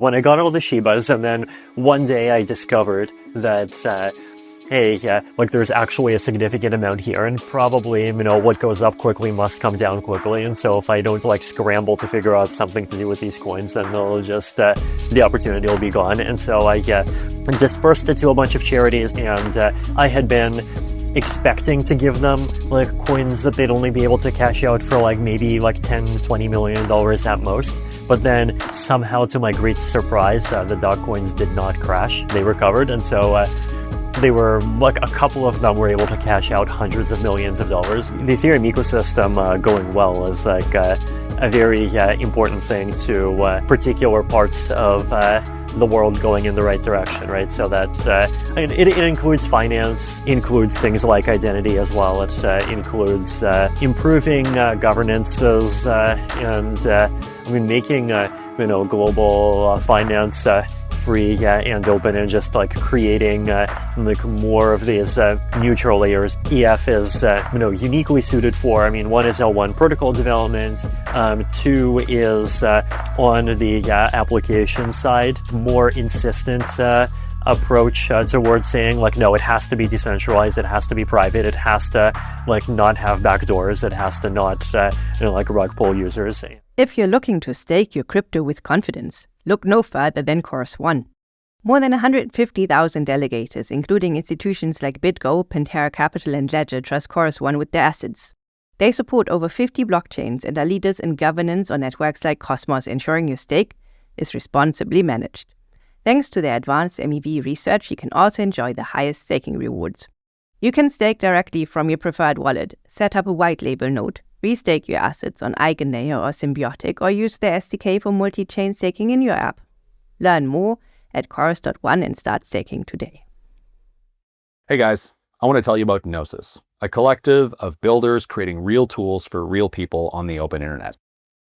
When I got all the Shibas, and then one day I discovered that, hey, like there's actually a significant amount here, and probably, what goes up quickly must come down quickly, and so if I don't like scramble to figure out something to do with these coins, then they'll just, the opportunity will be gone. And so I dispersed it to a bunch of charities, and I had been expecting to give them like coins that they'd only be able to cash out for like maybe like $10-20 million at most. But then somehow, to my great surprise, the dog coins did not crash. They recovered, and so they were like a couple of them were able to cash out hundreds of millions of dollars. The Ethereum ecosystem going well is like a very important thing to particular parts of the world going in the right direction, right? So that it includes finance, includes things like identity as well. It includes improving governances and making global finance free and open, and just like creating like more of these neutral layers. EF is uniquely suited for. One is L1 protocol development. Two is on the application side, more insistent approach towards saying like, no, it has to be decentralized, it has to be private, it has to like not have backdoors, it has to not like rug pull users. If you're looking to stake your crypto with confidence, look no further than Chorus One. More than 150,000 delegators, including institutions like BitGo, Pantera Capital, and Ledger, trust Chorus One with their assets. They support over 50 blockchains and are leaders in governance on networks like Cosmos, ensuring your stake is responsibly managed. Thanks to their advanced MEV research, you can also enjoy the highest staking rewards. You can stake directly from your preferred wallet, set up a white label node, restake your assets on EigenLayer or Symbiotic, or use their SDK for multi-chain staking in your app. Learn more at Chorus.one and start staking today. Hey guys, I want to tell you about Gnosis, a collective of builders creating real tools for real people on the open internet.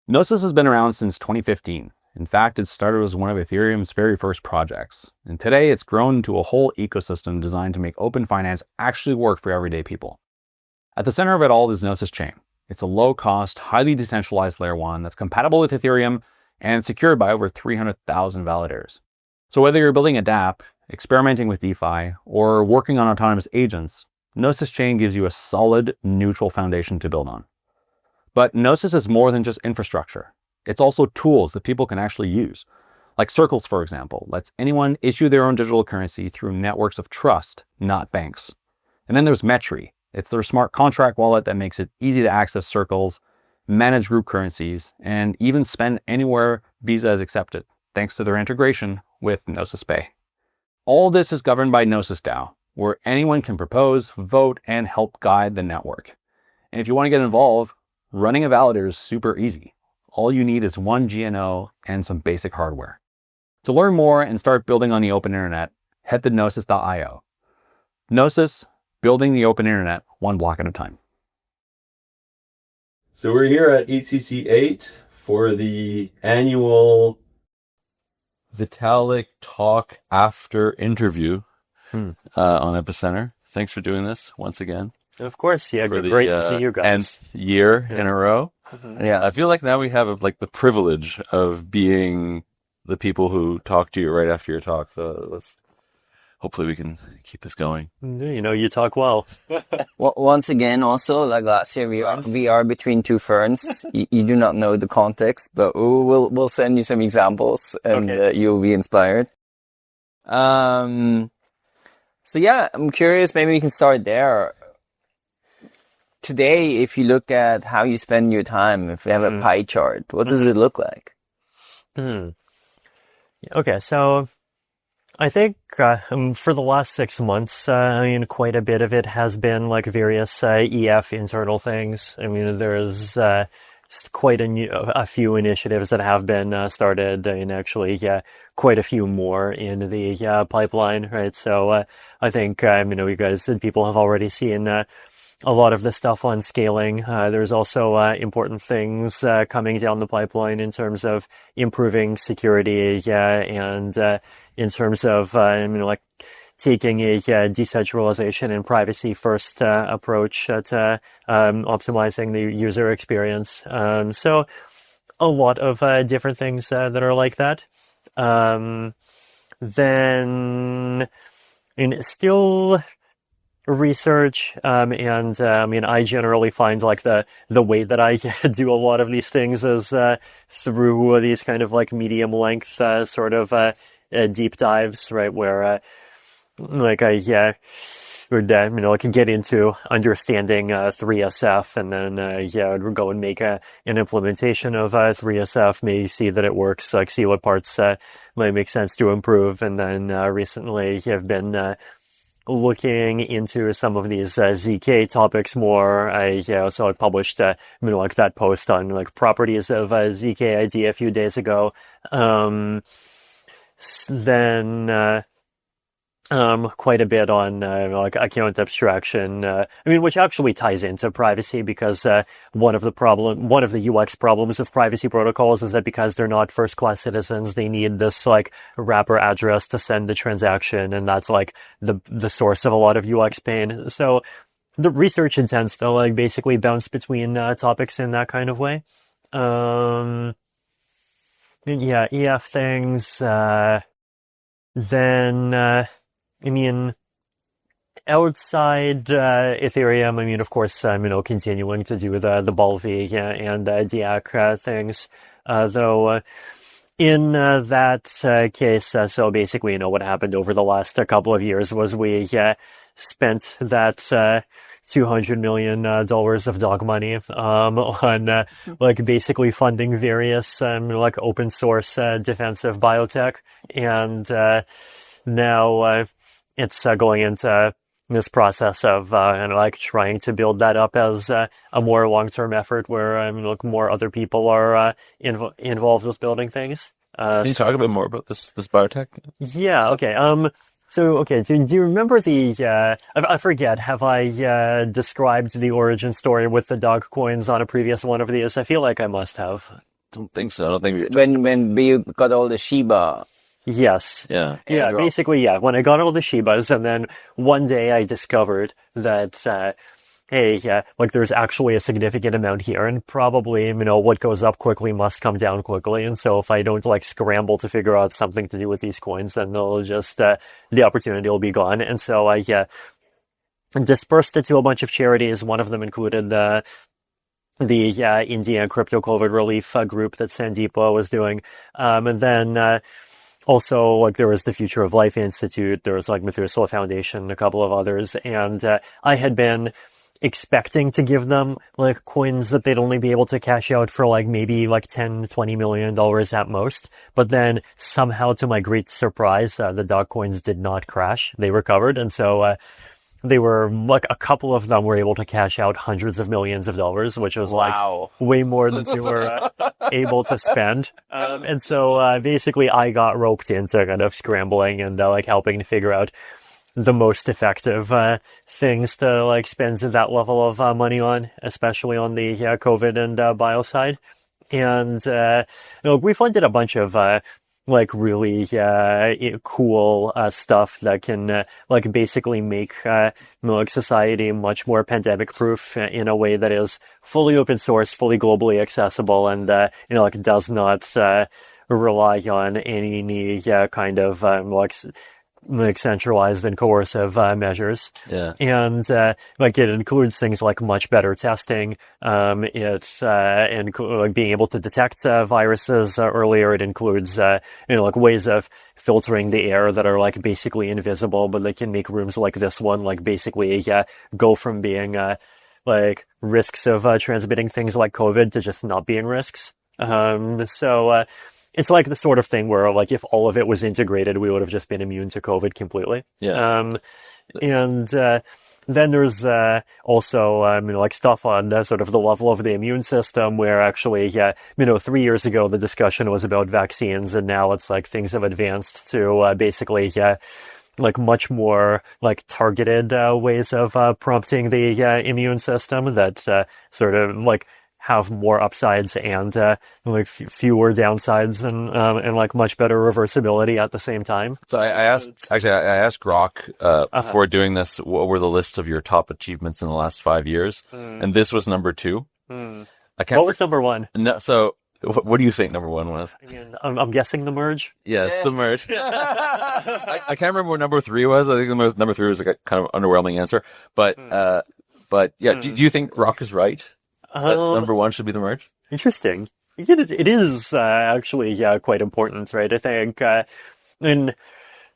Gnosis has been around since 2015. In fact, it started as one of Ethereum's very first projects. And today it's grown into a whole ecosystem designed to make open finance actually work for everyday people. At the center of it all is Gnosis Chain. It's a low-cost, highly decentralized layer 1 that's compatible with Ethereum and secured by over 300,000 validators. So whether you're building a dApp, experimenting with DeFi, or working on autonomous agents, Gnosis Chain gives you a solid, neutral foundation to build on. But Gnosis is more than just infrastructure. It's also tools that people can actually use. Like Circles, for example, lets anyone issue their own digital currency through networks of trust, not banks. And then there's Metri. It's their smart contract wallet that makes it easy to access Circles, manage group currencies, and even spend anywhere Visa is accepted, thanks to their integration with Gnosis Pay. All this is governed by Gnosis DAO, where anyone can propose, vote, and help guide the network. And if you want to get involved, running a validator is super easy. All you need is one GNO and some basic hardware. To learn more and start building on the open internet, head to gnosis.io. Gnosis, building the open internet one block at a time. So we're here at EthCC 8 for the annual Vitalik talk after interview on Epicenter. Thanks for doing this once again. Of course, yeah, great to see you guys. Nth year in a row. Mm-hmm. Yeah, I feel like now we have like the privilege of being the people who talk to you right after your talk. So hopefully we can keep this going. You talk well. Well, once again, also like last year, we are between two ferns. You do not know the context, but we'll send you some examples, and you'll be inspired. So yeah, I'm curious. Maybe we can start there. Today, if you look at how you spend your time, if we have a pie chart, what does it look like? Okay, so I think for the last 6 months, quite a bit of it has been like various EF internal things. There's quite a few initiatives that have been started, and actually quite a few more in the pipeline, right? So I think, you guys and people have already seen a lot of the stuff on scaling. There's also important things coming down the pipeline in terms of improving security, and in terms of like taking a decentralization and privacy first approach to optimizing the user experience. So a lot of different things that are like that. Then still research, and I mean, I generally find like the way that I do a lot of these things is through these kind of like medium length sort of deep dives, right? Where like I would like get into understanding 3SF, and then I'd go and make an implementation of 3SF, maybe see that it works, like see what parts might make sense to improve, and then recently have been looking into some of these ZK topics more. So I published like that post on like properties of ZK ID a few days ago. Then quite a bit on like account abstraction. I mean, which actually ties into privacy, because one of the UX problems of privacy protocols is that because they're not first-class citizens, they need this like wrapper address to send the transaction, and that's like the source of a lot of UX pain. So the research intends to like basically bounce between topics in that kind of way. Yeah, EF things. Then I mean, outside Ethereum, I mean, of course, continuing to do the Balvi and Diak things, though in that case, so basically, what happened over the last couple of years was we spent that $200 million of dog money on like basically funding various like open source defensive biotech, and now it's going into this process of like trying to build that up as a more long-term effort where like more other people are involved with building things. Can you talk a bit more about this biotech? Yeah. Okay. So okay. Do you remember the? I forget. Have I described the origin story with the dog coins on a previous one of these? I feel like I must have. Don't think so. I don't think when we got all the Shiba. Yes. Yeah. Yeah, basically, yeah. When I got all the Shibas, and then one day I discovered that, hey, like there's actually a significant amount here, and probably, what goes up quickly must come down quickly, and so if I don't like scramble to figure out something to do with these coins, then they'll just, the opportunity will be gone. And so I, dispersed it to a bunch of charities. One of them included the India Crypto COVID Relief group that Sandeepa was doing. And then, also, like, there was the Future of Life Institute, there was, like, Ethereum Foundation, a couple of others, and I had been expecting to give them, like, coins that they'd only be able to cash out for, like, maybe, like, $10-20 million at most, but then, somehow, to my great surprise, the dog coins did not crash. They recovered, and so, they were, like, a couple of them were able to cash out hundreds of millions of dollars, which was, like, way more than they were able to spend. And so, basically, I got roped into kind of scrambling and, like, helping to figure out the most effective things to, like, spend that level of money on, especially on the COVID and bio side. And, we funded a bunch of like really cool stuff that can like basically make like society much more pandemic proof in a way that is fully open source, fully globally accessible, and like does not rely on any kind of like centralized and coercive measures. Yeah. And like it includes things like much better testing. It's and like being able to detect viruses earlier. It includes like ways of filtering the air that are like basically invisible, but they can make rooms like this one like basically go from being like risks of transmitting things like COVID to just not being risks. So it's like the sort of thing where, like, if all of it was integrated, we would have just been immune to COVID completely. Yeah. And then there's also, like, stuff on sort of the level of the immune system where actually, 3 years ago, the discussion was about vaccines, and now it's like things have advanced to basically, like, much more, like, targeted ways of prompting the immune system that sort of, like, have more upsides and like fewer downsides and like much better reversibility at the same time. So I asked Grok before doing this, what were the lists of your top achievements in the last 5 years? And this was number 2. What was number 1? No, so What do you think number one was? I mean, I'm guessing the merge. Yes, the merge. I can't remember what number 3 was. I think number 3 was a kind of underwhelming answer. But yeah, do you think Rock is right? That number 1 should be the merge? Interesting. It is actually quite important, right? I think, and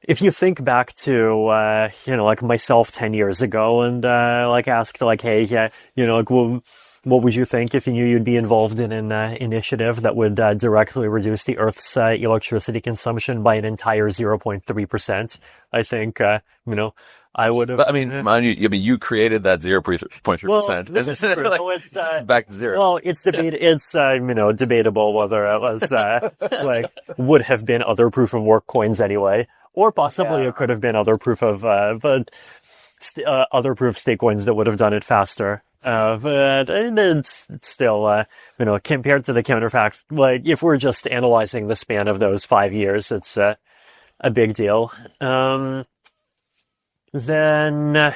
if you think back to like myself 10 years ago, and like asked like, hey, like, well, what would you think if you knew you'd be involved in an initiative that would directly reduce the Earth's electricity consumption by an entire 0.3%? I think, I would have. But I mean, mind you, you created that 0.3%. Well, this is true. Like, So it's back to zero. Well, it's debatable whether it was like would have been other proof of work coins anyway, or possibly it could have been other proof of other proof stake coins that would have done it faster. But it's still, compared to the counterfacts, like if we're just analyzing the span of those 5 years, it's a big deal. Then,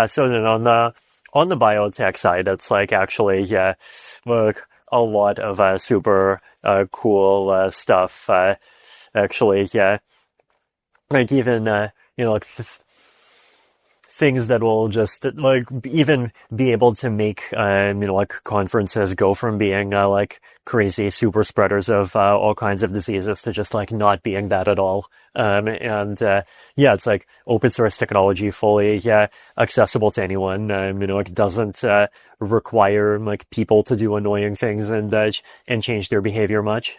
so then on the biotech side, it's like actually, like a lot of super cool stuff. Actually, like even like things that will just like even be able to make like conferences go from being like crazy super spreaders of all kinds of diseases to just like not being that at all. It's like open source technology, fully accessible to anyone. It doesn't require like people to do annoying things and change their behavior much.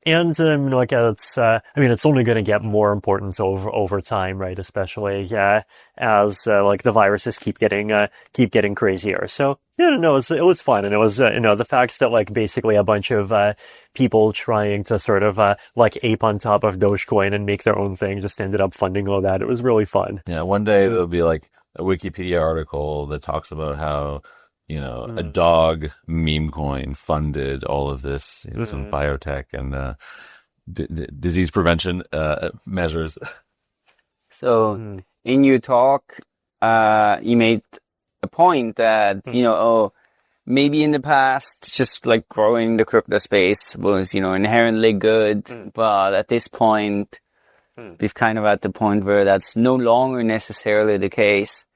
And like it's it's only going to get more important over time, right? Especially as like the viruses keep getting crazier. So it was fun, and it was the fact that like basically a bunch of people trying to sort of like ape on top of Dogecoin and make their own thing just ended up funding all that. It was really fun. Yeah, one day there'll be like a Wikipedia article that talks about how a dog meme coin funded all of this, some biotech and disease prevention measures. So in your talk, you made a point that, maybe in the past, just like growing the crypto space was, inherently good. But at this point, we've kind of at the point where that's no longer necessarily the case.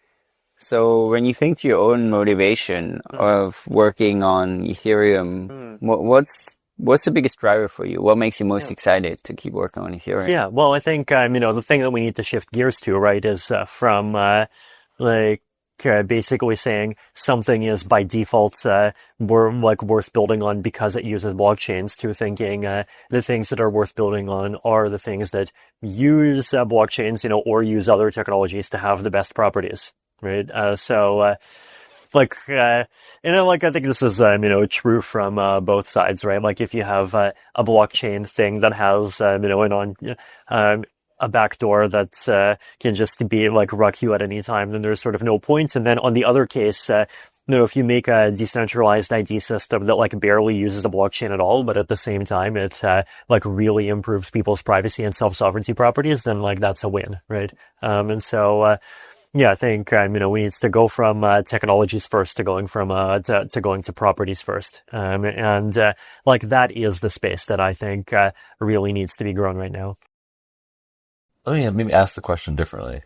So when you think to your own motivation of working on Ethereum, what's the biggest driver for you? What makes you most excited to keep working on Ethereum? Yeah, well, I think, the thing that we need to shift gears to, right, is from basically saying something is by default worth building on because it uses blockchains, to thinking the things that are worth building on are the things that use blockchains, or use other technologies to have the best properties. Right. I think this is, true from, both sides, right? Like if you have, a blockchain thing that has, a backdoor that, can just be like ruck you at any time, then there's sort of no point. And then on the other case, if you make a decentralized ID system that like barely uses a blockchain at all, but at the same time, it, like really improves people's privacy and self-sovereignty properties, then like that's a win, right? I think, we need to go from, technologies first to going from, to going to properties first. Like that is the space that I think, really needs to be grown right now. Let me maybe ask the question differently.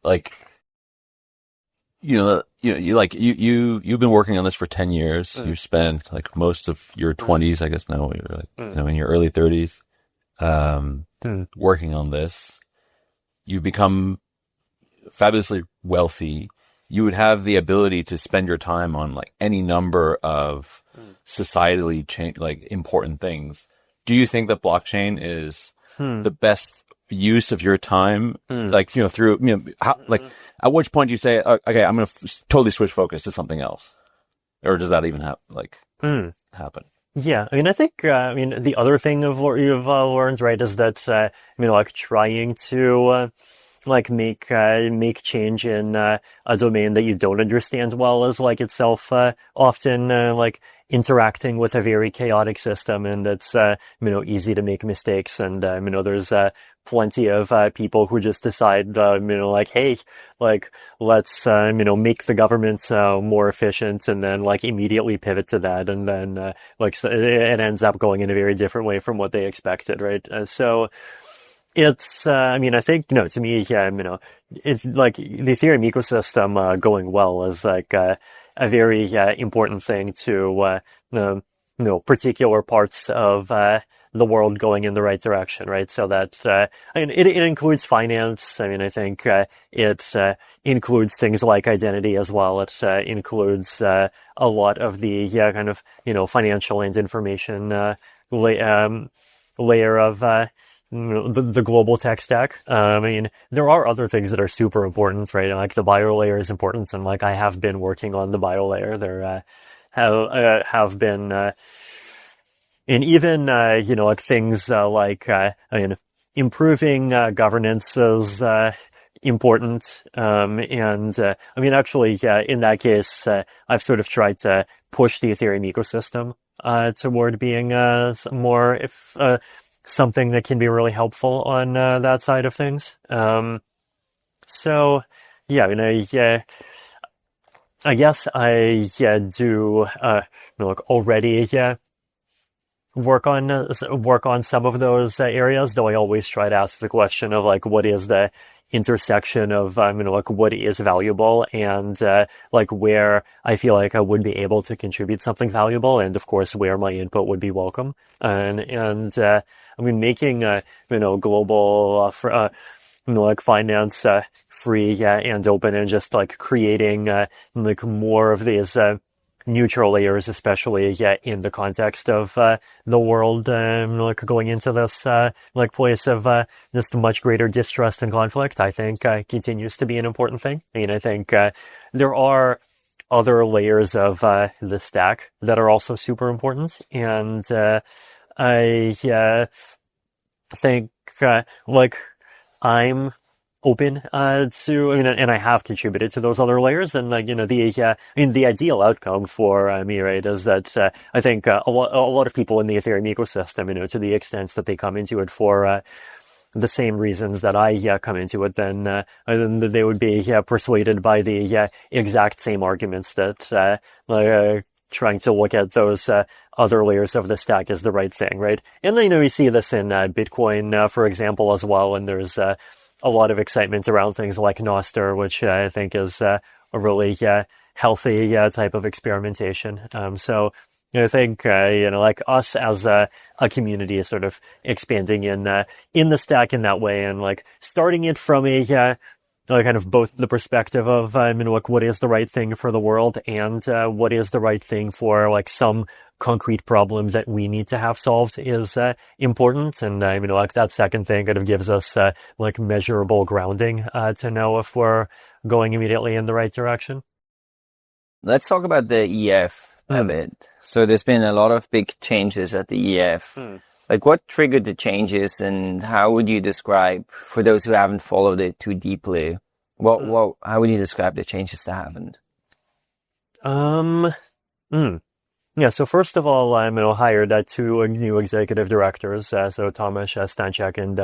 Like, you've been working on this for 10 years. You've spent like most of your 20s, I guess now you're like, in your early 30s, working on this. You've become fabulously wealthy. You would have the ability to spend your time on like any number of societally important things. Do you think that blockchain is the best use of your time? Like, at which point do you say, okay, I'm going to totally switch focus to something else? Or does that even happen? Yeah, I think, the other thing of what you've learned, right, is that, like trying to, like make change in a domain that you don't understand well is like itself often like interacting with a very chaotic system, and it's easy to make mistakes, and there's plenty of people who just decide like, hey, like let's make the government more efficient, and then like immediately pivot to that, and then like so it ends up going in a very different way from what they expected, right? So it's, I think, to me, it's like the Ethereum ecosystem going well is like a very important thing to, particular parts of the world going in the right direction, right? So that's, it includes finance. I think it includes things like identity as well. It includes a lot of the kind of, financial and information layer of the global tech stack. There are other things that are super important, right? Like the bio layer is important, and like I have been working on the bio layer. There have been and even like things like improving governance is important. Actually, in that case, I've sort of tried to push the Ethereum ecosystem toward being more something that can be really helpful on that side of things. So yeah, I guess I do like already work on some of those areas, though I always try to ask the question of like, what is the intersection of like what is valuable, and like where I feel like I would be able to contribute something valuable, and of course where my input would be welcome, and making global like finance free and open, and just like creating like more of these neutral layers, especially in the context of the world like going into this like place of just much greater distrust and conflict, I think continues to be an important thing. I think there are other layers of the stack that are also super important, and I think like I'm open to, and I have contributed to those other layers, and like the ideal outcome for me, right, is that I think a lot of people in the Ethereum ecosystem, to the extent that they come into it for the same reasons that I come into it, then they would be persuaded by the exact same arguments that trying to look at those other layers of the stack is the right thing, right? And you see this in Bitcoin, for example, as well, and there's a lot of excitement around things like Nostr, which I think is a really healthy type of experimentation. So I think like us as a community is sort of expanding in the stack in that way, and like starting it from a kind of both the perspective of like what is the right thing for the world, and what is the right thing for like some concrete problems that we need to have solved is important. And like that second thing kind of gives us like measurable grounding to know if we're going immediately in the right direction. Let's talk about the EF a bit. So there's been a lot of big changes at the EF. Like what triggered the changes, and how would you describe, for those who haven't followed it too deeply, how would you describe the changes that happened? Yeah, so first of all, I'm hired two new executive directors, so Thomas Stanchek and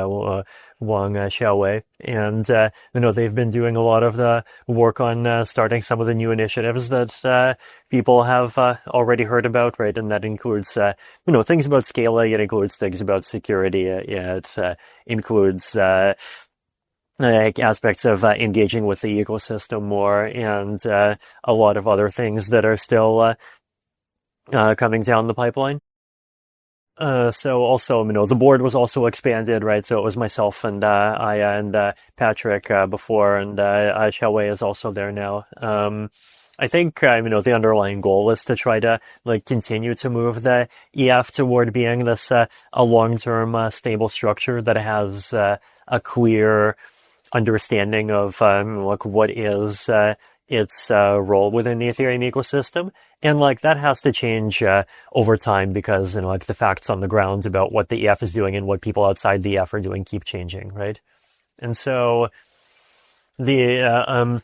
Wang Xiaowei, and they've been doing a lot of the work on starting some of the new initiatives that people have already heard about, right? And that includes things about scaling, it includes things about security, it includes aspects of engaging with the ecosystem more, and a lot of other things that are still coming down the pipeline. So also, the board was also expanded, right? So it was myself and Aya and Patrick before, and Xiaowei is also there now. I think the underlying goal is to try to like continue to move the EF toward being this a long-term stable structure that has a clear understanding of like what is its role within the Ethereum ecosystem. And like that has to change over time, because like the facts on the ground about what the EF is doing and what people outside the EF are doing keep changing, right? And so I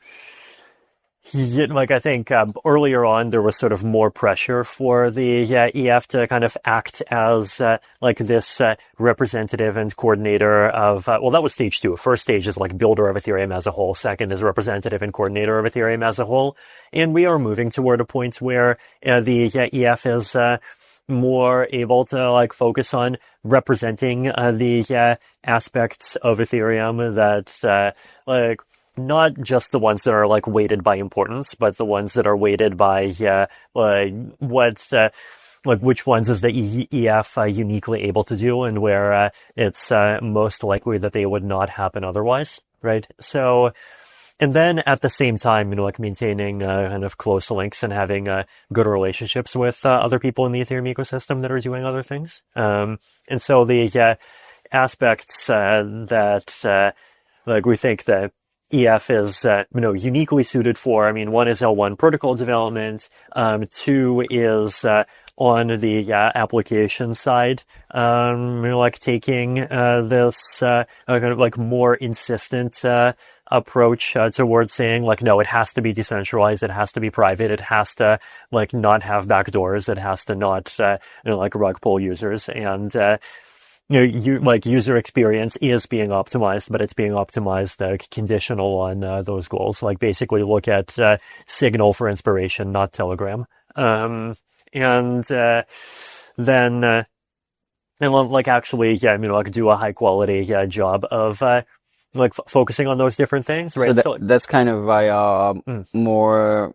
think earlier on there was sort of more pressure for the EF to kind of act as like this representative and coordinator of well, that was stage 2. First stage is like builder of Ethereum as a whole. Second is representative and coordinator of Ethereum as a whole. And we are moving toward a point where the EF is more able to like focus on representing the aspects of Ethereum that like not just the ones that are like weighted by importance, but the ones that are weighted by which ones is the EF uniquely able to do, and where it's most likely that they would not happen otherwise, right? So, and then at the same time, like maintaining kind of close links and having good relationships with other people in the Ethereum ecosystem that are doing other things. And so the aspects that like we think that EF is, uniquely suited for. I mean, one is L1 protocol development. 2 is, on the, application side, like taking, this, kind of like more insistent, approach, towards saying like, no, it has to be decentralized. It has to be private. It has to like not have backdoors. It has to not, like rug pull users. And, user experience is being optimized, but it's being optimized conditional on those goals. Like basically look at Signal for inspiration, not Telegram. And then like actually, like do a high quality job of like focusing on those different things, right? So that's kind of via more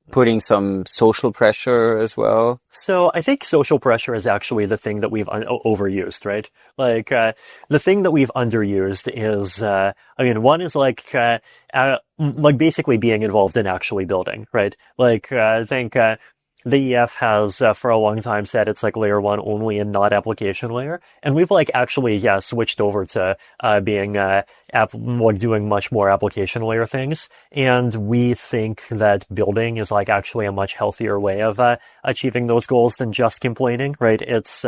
putting some social pressure as well. So I think social pressure is actually the thing that we've overused, right? Like, the thing that we've underused is, one is like basically being involved in actually building, right? Like, I think, the EF has, for a long time said it's like layer 1 only and not application layer. And we've like actually, switched over to, being, doing much more application layer things. And we think that building is like actually a much healthier way of, achieving those goals than just complaining, right? It's,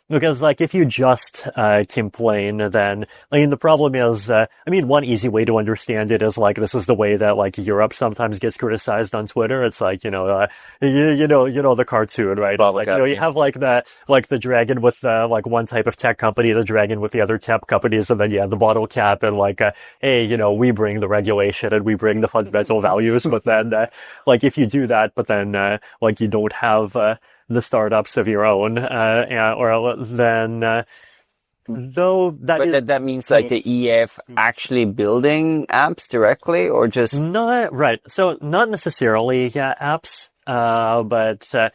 because like if you just complain, then the problem is one easy way to understand it is like this is the way that like Europe sometimes gets criticized on Twitter. It's like the cartoon, right? Like you have like the dragon with like one type of tech company, the dragon with the other tech companies, and then the bottle cap, and like hey, we bring the regulation and we bring the fundamental values, but then like if you do that, but then like you don't have the startups of your own, or then, though that means like the EF actually building apps directly, or just not right. So not necessarily, apps, but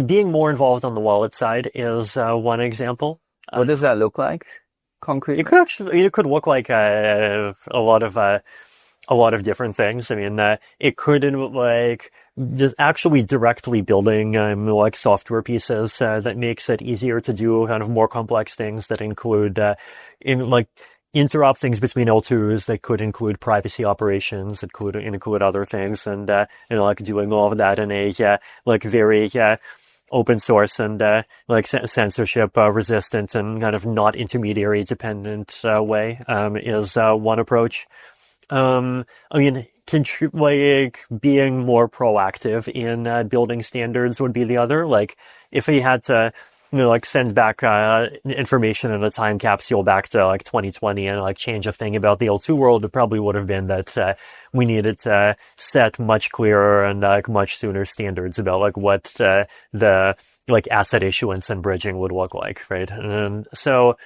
being more involved on the wallet side is one example. What does that look like concretely? It could look like a lot of different things. It could like just actually directly building like software pieces that makes it easier to do kind of more complex things that include interop things between L2s, that could include privacy operations, that could include other things, and like doing all of that in a like very open source and like censorship resistant and kind of not intermediary dependent way is one approach. Like being more proactive in building standards would be the other. Like if we had to like send back information in a time capsule back to like 2020 and like change a thing about the L2 world, it probably would have been that we needed to set much clearer and like much sooner standards about like what the like asset issuance and bridging would look like, right? And so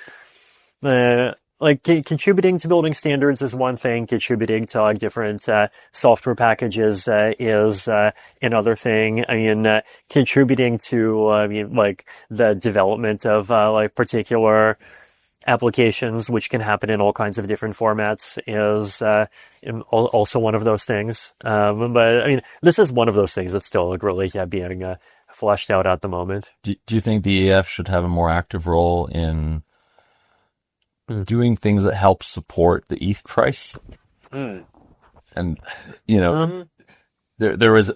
like contributing to building standards is one thing. Contributing to like different software packages is another thing. Contributing to like the development of like particular applications, which can happen in all kinds of different formats, is also one of those things. But this is one of those things that's still like really being fleshed out at the moment. Do you think the EF should have a more active role in doing things that help support the ETH price? And there was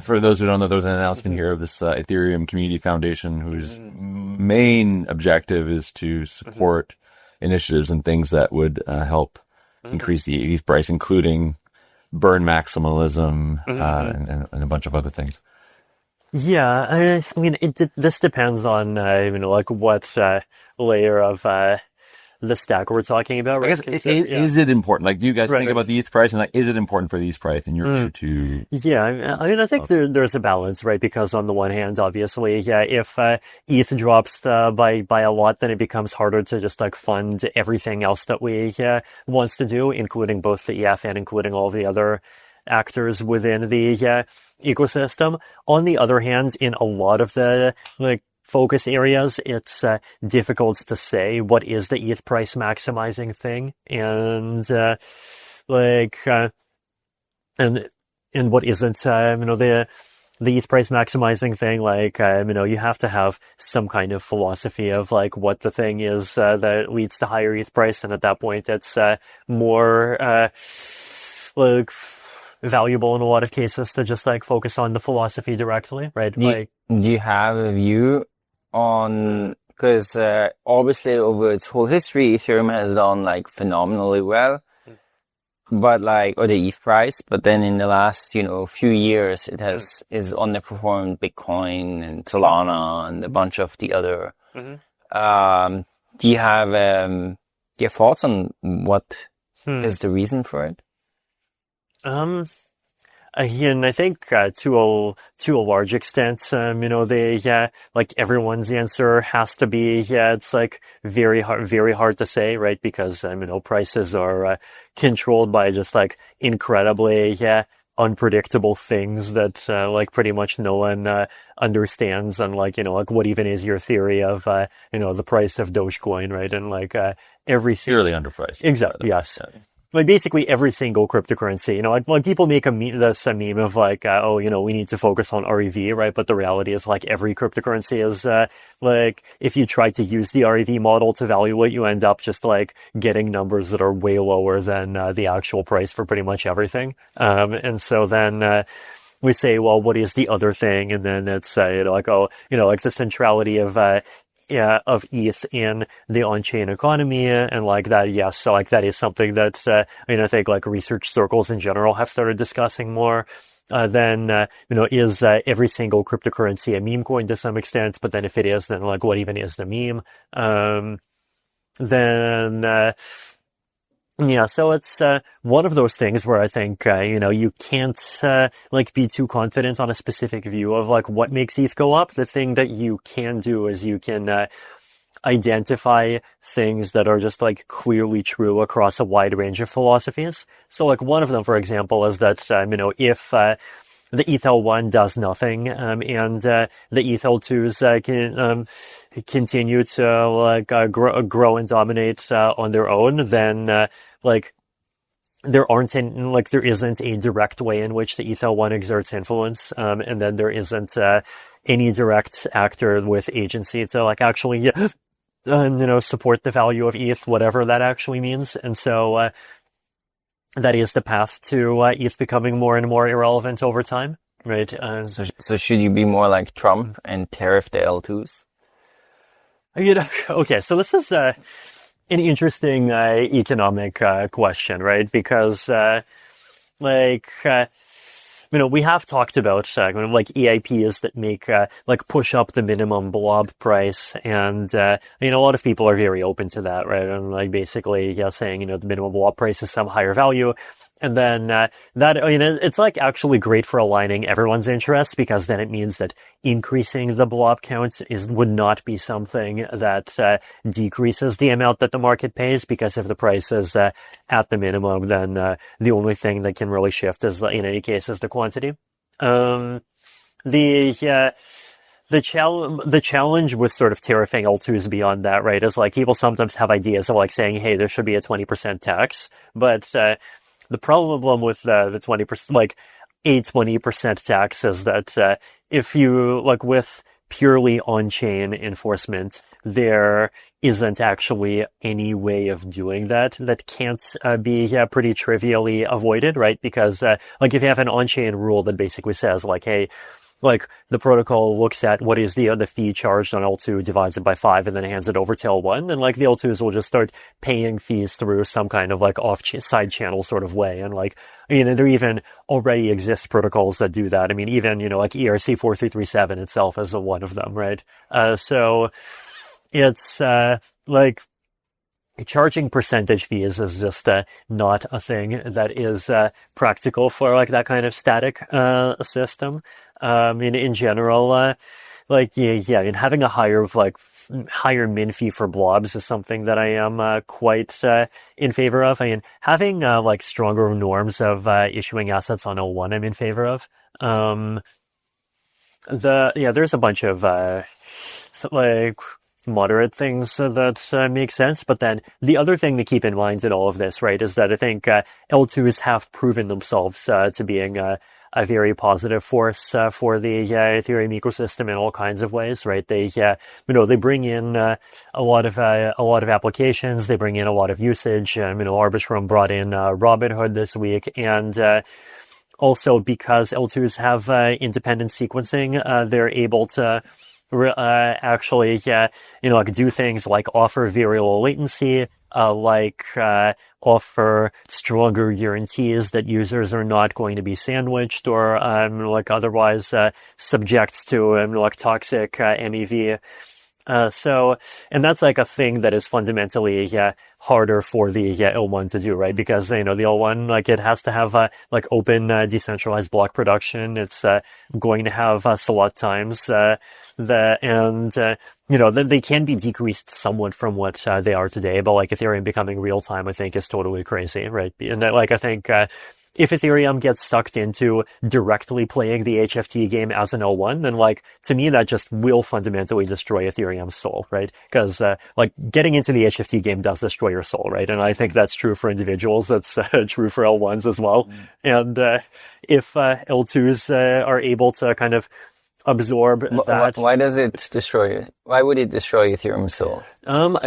for those who don't know, there was an announcement here of this Ethereum Community Foundation, whose main objective is to support initiatives and things that would help increase the ETH price, including burn maximalism and a bunch of other things. Yeah, I mean, this depends on like what layer of the stack we're talking about. Right? I guess is it important? Like, do you guys think about the ETH price, and like, is it important for the ETH price in your view to? Yeah, I mean, I think there's a balance, right? Because on the one hand, obviously, yeah, if ETH drops by a lot, then it becomes harder to just like fund everything else that we wants to do, including both the EF and including all the other actors within the ecosystem. On the other hand, in a lot of the like focus areas, it's difficult to say what is the ETH price maximizing thing and and what isn't. The ETH price maximizing thing, like you have to have some kind of philosophy of like what the thing is that leads to higher ETH price, and at that point it's more like valuable in a lot of cases to just like focus on the philosophy directly, right? Do you have a view on, because obviously over its whole history, Ethereum has done like phenomenally well, but like, or the ETH price, but then in the last, few years, it is underperformed Bitcoin and Solana and a bunch of the other. Do you have thoughts on what is the reason for it? Again, I think to a large extent, like everyone's answer has to be, it's like very hard to say, right? Because prices are controlled by just like incredibly unpredictable things that like pretty much no one understands, and like like what even is your theory of the price of Dogecoin, right? And like every Severely underpriced. Exactly, yes. Yeah. Like basically every single cryptocurrency, like people make a meme of like, we need to focus on REV, right? But the reality is like every cryptocurrency is, like if you try to use the REV model to value it, you end up just like getting numbers that are way lower than the actual price for pretty much everything. And so then, we say, well, what is the other thing? And then it's, like the centrality of ETH in the on-chain economy and like that. Yes. So like that is something that, I think like research circles in general have started discussing more. Then, is every single cryptocurrency a meme coin to some extent? But then if it is, then like what even is the meme? So it's one of those things where I think you can't like be too confident on a specific view of like what makes ETH go up. The thing that you can do is you can identify things that are just like clearly true across a wide range of philosophies. So like one of them, for example, is that if the ETH L1 does nothing, and the ETH L2s can continue to like grow and dominate on their own, then like there isn't a direct way in which the ETH L1 exerts influence, and then there isn't any direct actor with agency to like actually support the value of ETH, whatever that actually means. And so that is the path to ETH becoming more and more irrelevant over time, right? So should you be more like Trump and tariff the L2s? Okay, so this is an interesting economic question, right? Because we have talked about like EIPs that make like push up the minimum blob price, and a lot of people are very open to that, right? And like basically saying the minimum blob price is some higher value. And then it's like actually great for aligning everyone's interests, because then it means that increasing the blob count would not be something that decreases the amount that the market pays, because if the price is at the minimum, then the only thing that can really shift is in any case is the quantity. The challenge with sort of tariffing L2s beyond that, right, is like people sometimes have ideas of like saying, hey, there should be a 20% tax, but the problem with the 20%, like a 20% tax, is that if you like with purely on-chain enforcement, there isn't actually any way of doing that can't be pretty trivially avoided, right? Because like if you have an on-chain rule that basically says like, hey, like the protocol looks at what is the fee charged on L2, divides it by 5, and then hands it over to L1. Then like the L2s will just start paying fees through some kind of like side channel sort of way. And like, there even already exist protocols that do that. I mean, even, like ERC 4337 itself is one of them, right? So it's, like, charging percentage fees is just not a thing that is practical for like that kind of static system. In general, having a higher min fee for blobs is something that I am quite in favor of. Having like stronger norms of issuing assets on L1, I'm in favor of. There's a bunch of like moderate things that make sense. But then the other thing to keep in mind in all of this, right, is that I think L2s have proven themselves to being a very positive force for the Ethereum ecosystem in all kinds of ways, right? They bring in a lot of applications. They bring in a lot of usage. Arbitrum brought in Robinhood this week, and also because L2s have independent sequencing, they're able to actually, do things like offer very low latency, offer stronger guarantees that users are not going to be sandwiched or, otherwise, subject to, toxic, MEV. And that's like a thing that is fundamentally, harder for the L1 to do, right? Because, the L1, like, it has to have, open, decentralized block production. It's, going to have, slot times, they can be decreased somewhat from what, they are today, but like Ethereum becoming real time, I think is totally crazy, right? And I think, if Ethereum gets sucked into directly playing the HFT game as an L1, then to me, that just will fundamentally destroy Ethereum's soul, right? Because, getting into the HFT game does destroy your soul, right? And I think that's true for individuals. That's true for L1s as well. And, if, L2s, are able to kind of absorb that. Why does it destroy it? Why would it destroy Ethereum soul?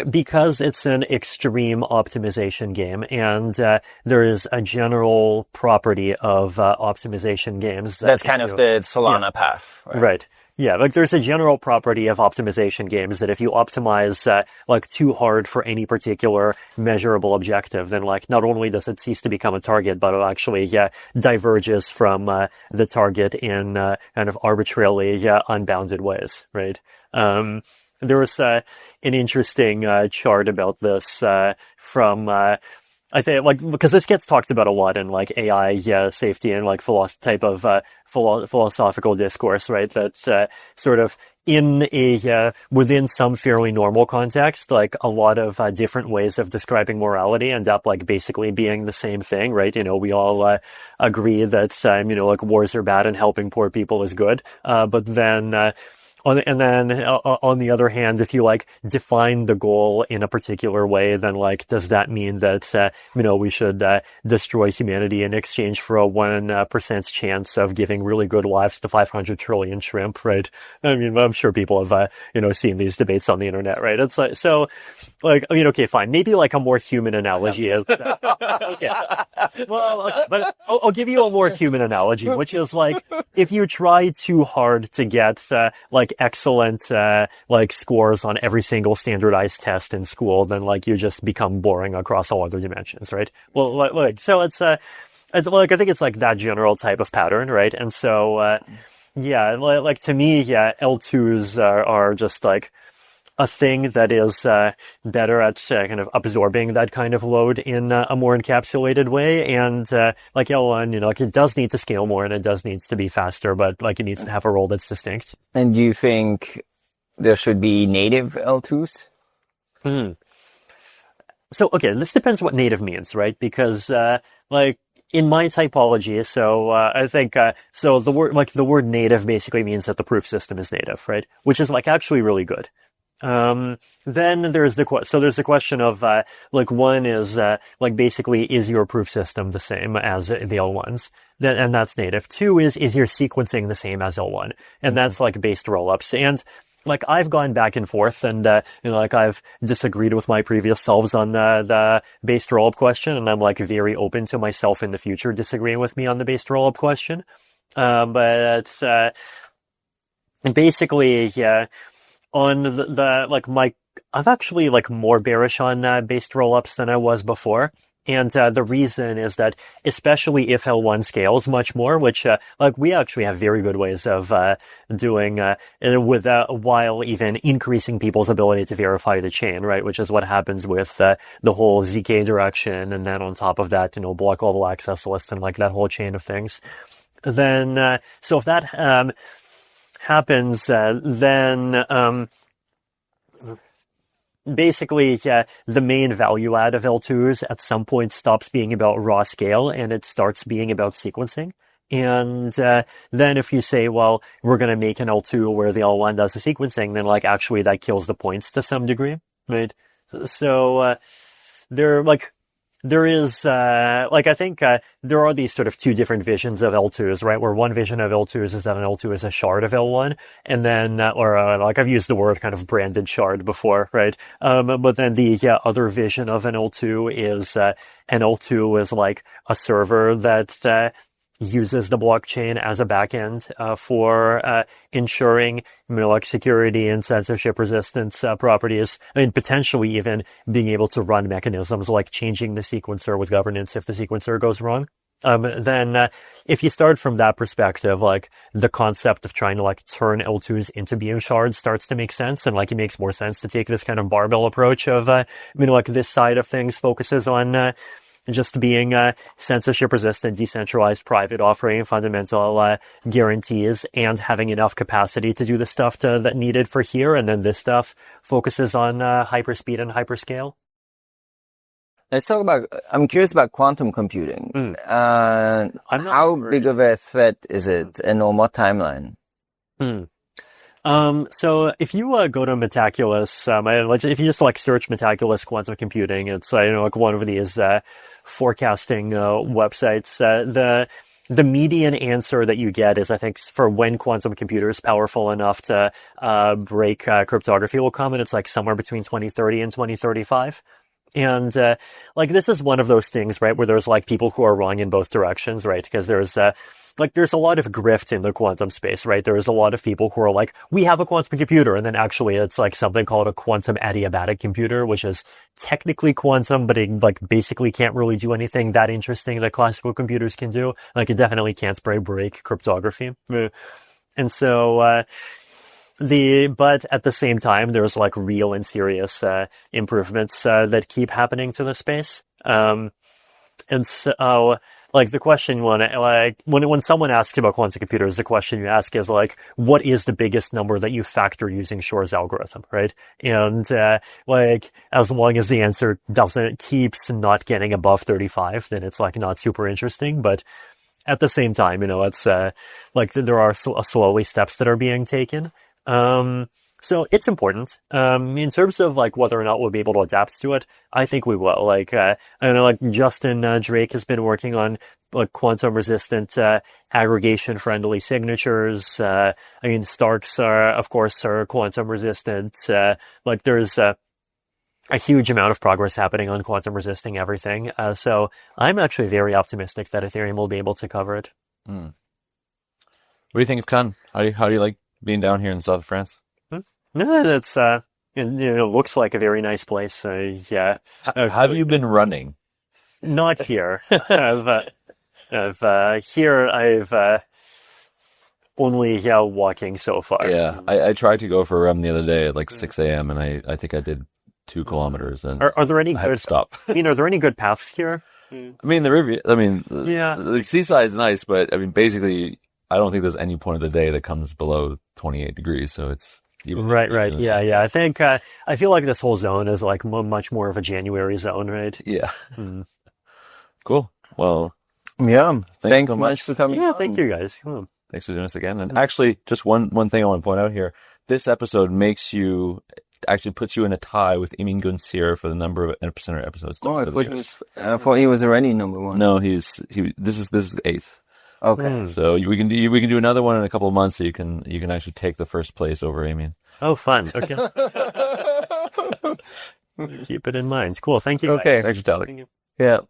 Because it's an extreme optimization game, and there is a general property of optimization games. That's kind of the Solana path. Right. Yeah, there's a general property of optimization games that if you optimize too hard for any particular measurable objective, then not only does it cease to become a target, but it actually diverges from the target in kind of arbitrarily unbounded ways, right? There was an interesting chart about this from I think because this gets talked about a lot in AI safety and philosophical discourse, right? That sort of in a within some fairly normal context, a lot of different ways of describing morality end up basically being the same thing, right? We all agree that wars are bad and helping poor people is good, but then on the other hand, if you define the goal in a particular way, then does that mean that we should destroy humanity in exchange for a 1% chance of giving really good lives to 500 trillion shrimp, right? I'm sure people have seen these debates on the internet, right? It's okay, fine, maybe a more human analogy is okay. Well, but I'll give you a more human analogy, which is if you try too hard to get excellent scores on every single standardized test in school, then you just become boring across all other dimensions, right? Well, so it's I think it's that general type of pattern, right? And so to me, L2s are just a thing that is better at kind of absorbing that kind of load in a more encapsulated way. And L1, it does need to scale more and it does need to be faster, but it needs to have a role that's distinct. And do you think there should be native L2s? So, okay, this depends what native means, right? Because in my typology, so I think so the word native basically means that the proof system is native, right? Which is actually really good. Then there's the question of, one is, basically, is your proof system the same as the L1s? And that's native. Two is your sequencing the same as L1? And that's based rollups. And, I've gone back and forth and, I've disagreed with my previous selves on the based rollup question. And I'm very open to myself in the future disagreeing with me on the based rollup question. But, basically, yeah, on I'm actually like more bearish on based rollups than I was before. And the reason is that, especially if L1 scales much more, which like we actually have very good ways of doing while even increasing people's ability to verify the chain, right? Which is what happens with the whole ZK direction, and then on top of that, block level access list and like that whole chain of things. Then so if that happens, then basically, yeah, the main value add of L2s at some point stops being about raw scale and it starts being about sequencing. And then if you say, well, we're going to make an L2 where the L1 does the sequencing, then like actually that kills the points to some degree, right? So there is, I think, there are these sort of two different visions of L2s, right? Where one vision of L2s is that an L2 is a shard of L1, and then, I've used the word kind of branded shard before, right? But then the other vision of an L2 is, an L2 is like a server that, uses the blockchain as a backend for ensuring security and censorship resistance properties. I mean, potentially even being able to run mechanisms like changing the sequencer with governance if the sequencer goes wrong. Then if you start from that perspective, like the concept of trying to like turn L2s into being shards starts to make sense, and like it makes more sense to take this kind of barbell approach of this side of things focuses on just being censorship resistant, decentralized, private, offering fundamental guarantees and having enough capacity to do the stuff that needed for here. And then this stuff focuses on hyperspeed and hyperscale. Let's talk about, I'm curious about quantum computing. How big of a threat is it, and on what timeline? So if you go to Metaculus, if you just like search Metaculus quantum computing, it's like one of these forecasting websites. The median answer that you get is, I think, for when quantum computers powerful enough to break cryptography will come, and it's like somewhere between 2030 and 2035. And this is one of those things, right, where there's like people who are wrong in both directions, right? Because there's a lot of grift in the quantum space, right? There's a lot of people who are like, we have a quantum computer, and then actually it's like something called a quantum adiabatic computer, which is technically quantum, but it like basically can't really do anything that interesting that classical computers can do. Like it definitely can't break cryptography. And so but at the same time, there's like real and serious improvements that keep happening to the space. And so, the question when someone asks about quantum computers, the question you ask is like, what is the biggest number that you factor using Shor's algorithm, right? And as long as the answer keeps not getting above 35, then it's like not super interesting. But at the same time, it's there are slowly steps that are being taken. So it's important. In terms of whether or not we'll be able to adapt to it, I think we will. I know Justin Drake has been working on quantum resistant aggregation friendly signatures. Starks are quantum resistant. There's a huge amount of progress happening on quantum resisting everything. So I'm actually very optimistic that Ethereum will be able to cover it. What do you think of Cannes? How do you like being down here in the south of France? No, that's it looks like a very nice place. Yeah. Have you been running? Not here. I've only walking so far. Yeah, I tried to go for a run the other day at 6 a.m. and I think I did 2 kilometers. And are there any I had to stop? Are there any good paths here? The river. The seaside is nice, but basically, I don't think there's any point of the day that comes below 28 degrees. So it's right. Yeah. I think I feel like this whole zone is much more of a January zone, right? Yeah. Cool. Well, yeah. Thanks so much for coming. Yeah, thank you guys. Thanks for doing this again. And actually, just one thing I want to point out here: this episode puts you in a tie with Emin Gunsir for the number of Epicenter episodes. Oh, I thought he was already number one. No, this is the 8th. Okay. So we can do another one in a couple of months, so you can actually take the first place over Emin. Oh, fun. Okay. Keep it in mind. Cool. Thank you. Okay. Thanks for telling. Yeah.